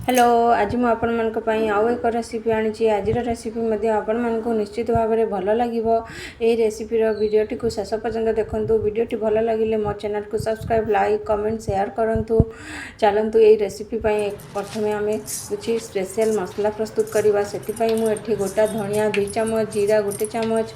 Hello आज मु आपण मानक पई आउ एक रेसिपी आनी आज रेसिपी मध्य आपण मानक निश्चित भाव में भल लगे यही रेसिपी वीडियोटी को शेष पर्यंत देखूँ। वीडियोटी भल लगे मो चैनल को सब्सक्राइब लाइक कमेंट शेयर करूँ। चलतु यही रेसिपी प्रथम आम कुछ स्पेशल मसला प्रस्तुत करवा से मुझे गोटा धनिया 2 चामच जीरा 1 चामच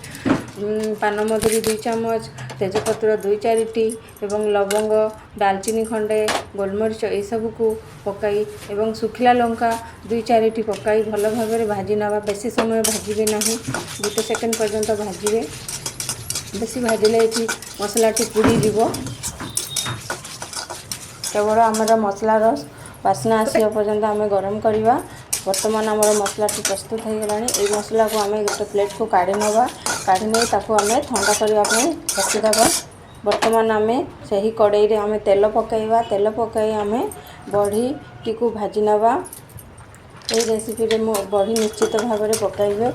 पान मधुरी 2 चामच तेजपत्र 2-4 टी एवं लवंग दालचीनी खंडे गोलमरीच यू को पकाई एवं सुखिला लंका 2-4 टी पकाई भल भाव में भाजी नवा। बेसी समय भाजबे ना 2 सेकेंड पर्यंत भाजबे। बेसी भाजिले ये मसलाटी पूरी जीव। केवल आमर मसलार बास्ना आसा पर्यंत आम गरम करवा। वर्तमान आमर मसलाटी प्रस्तुत हो गला। ये मसला को आम गोटे प्लेट को काढ़ी नवा। काढ़ी नहीं ताको आम ठंडा करने रखीदबा। वर्तमान आम से ही कड़ाई रे आम तेल पकाइबा। तेल पकाई आम बड़ी टी को भाजी नवा। ये रेसिपी रे बड़ी निश्चित भाव में पकाइबे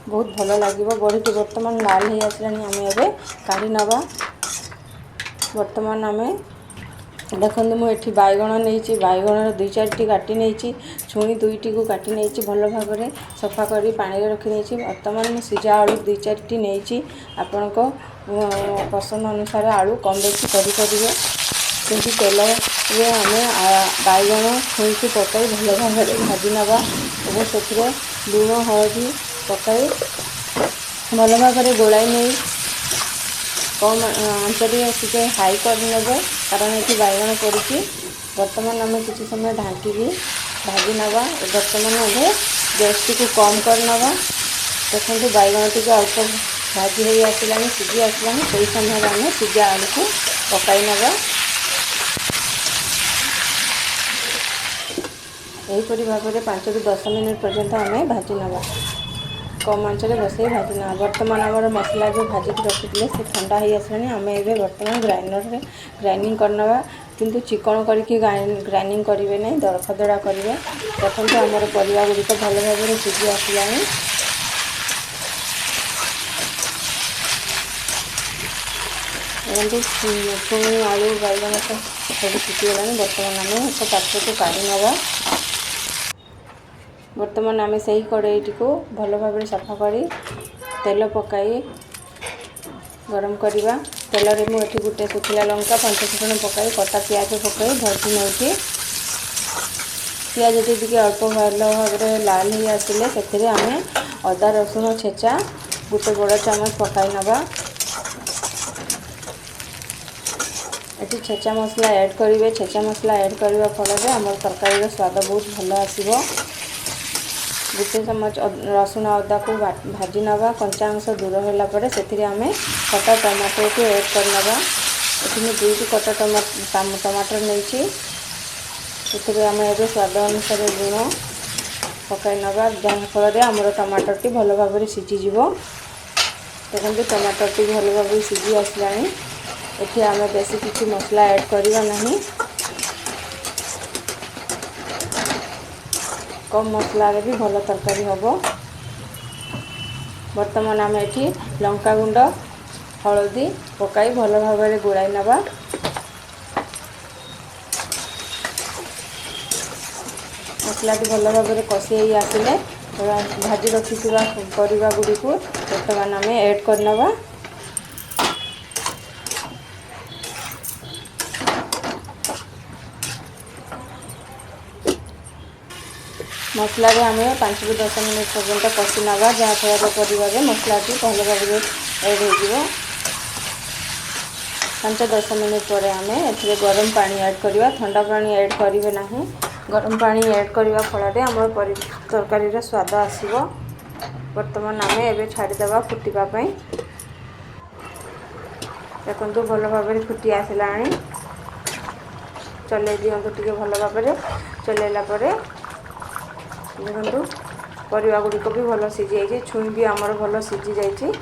बहुत भल लगे। बड़ी टी वर्तमान लाल हो आसला आम एबे काढ़ी नवा। वर्तमान आम देखो मुझे बैगण नहीं बैगण 2-4 टी काटी नहीं छुणी 2 टी को काटी नहीं भल भाव में सफा कर पानी रखी नहीं। वर्तमान मुझे सिझा आलू 2-4 टी नहीं आपण को पसंद अनुसार आलू कम बेसी करेंगे। किंतु तेल रे आम बैगण छुई को पकाई भल भाव में भाजी नवा और से लुण हलदी पकाई भल भाव में गोलाई नहीं कम आंच टे हाई करने कारण ये बैगण पड़ी। वर्तमान आम किसी समय ढांकी भाजी नवा। वर्तमान आम गैस टी को कम करनवा। देखो बैगण टी अल्प भाजी हो आसला सीझी आसला से समय आम सीझा आलू को पकाई नवा। यहीपरी भाव में 5-10 मिनट पर्यंत आम भाजी नवा। कम आंच बसई भाजी ना। वर्तमान आमर मसला जो भाजी रखी से ठंडा हो आसला आम ए बर्तमान ग्राइंडर रे ग्राइंडिंग करनवा। किंतु चिकन करके ग्राइंडिंग करेंगे नहीं दरखदड़ा करेंगे। देखो आमर परिवा गुड़िक भल भाव में सीझी आसला। छुई आलू बैगण सब सीखीगला। वर्तमान आम एक पात्र को काढ़ी नवा। वर्तमान आम से ही कड़ाई को भल भाव में सफा कर तेल पकाई गरम करवा। तेल रे मुझे गोटे सुखिला लंका 5 फुटण पकाई कटा प्याज पकाई भाजी नौची। पियाज टी अल्प भल भाव में लाल हो आसिले से आम अदा रसुण छेचा 1 बड़ चामच पकाई नवा। ये छेचा मसला ऐड करेंगे। छेचा मसला ऐड करने फल आम तरकारी स्वाद बहुत भल आसो। 1 चामच रसुण अदा को भाजी नवा। कंचा अंश दूर होगा से आम कटा टमाटर को ऐड करनवा। ये 2 कटा टमाटर नहीं आम ए स्वाद अनुसार लुण पकाई नवा जहाँफल आमर टमाटर टी भल भाव में सीझीज। देखते टमाटर टी भल भाव में सीझी आसला। ये आम बेसी किसी मसला ऐड करवा नहीं। कम मसला भी भल तरकारी हम। वर्तमान आम ये लंका गुंड हलदी पकाई भल भाव में गोलाई नवा। मसला भल भाव में कषि आसिले भाजी रखी परिवा गुड़ी को वर्तमान आम ऐड करनवा। मसला आम 5-10 मिनट पर्यंत कषि नवा जहाँफल परिवार मसला भल भाव में ऐड हो। 5-10 मिनट पर आम ए गरम पानी ऐड करवा। ठंडा पानी ऐड करेंगे ना। गरम पानी ऐड करने फल आम तरकारी स्वाद आसो। वर्तमान आम ए छाड़ीदे फुटापी। देखो भल भाव में फुटी आसला। चल दिंतु टे भल भाव में चलैला। देखो परिवा गुड़िक भी भल सीझी जाइए। छुई भी आमर भल सीझी जाइए।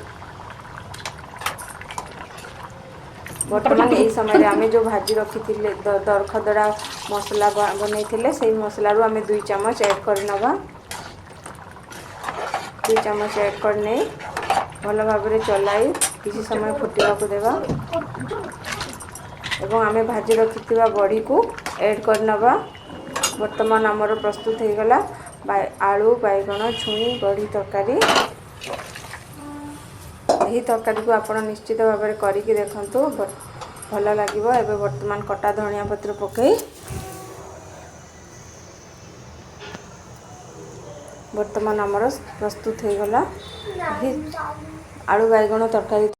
वर्तमान यही समय आम जो भाजी रखी दरखदड़ा मसला बनई से मसला आम 2 चामच ऐड करनवा। 2 चामच ऐड करने भल भाव में चलाई किसी समय फुटवा को देवा। एवं आम भाजी रखी बड़ी को ऐड करनवा। ବର୍ତ୍ତମାନ ଆମର ପ୍ରସ୍ତୁତ ହେଇଗଲା ଆଳୁ ବାଇଗଣ ଛୁଇଁ ବଢ଼ି ତରକାରୀ। ଏହି ତରକାରୀକୁ ଆପଣ ନିଶ୍ଚିତ ଭାବରେ କରିକି ଦେଖନ୍ତୁ, ଭଲ ଲାଗିବ। ଏବେ ବର୍ତ୍ତମାନ କଟା ଧନିଆ ପତ୍ର ପକାଇ ବର୍ତ୍ତମାନ ଆମର ପ୍ରସ୍ତୁତ ହେଇଗଲା ଏହି ଆଳୁ ବାଇଗଣ ତରକାରୀ।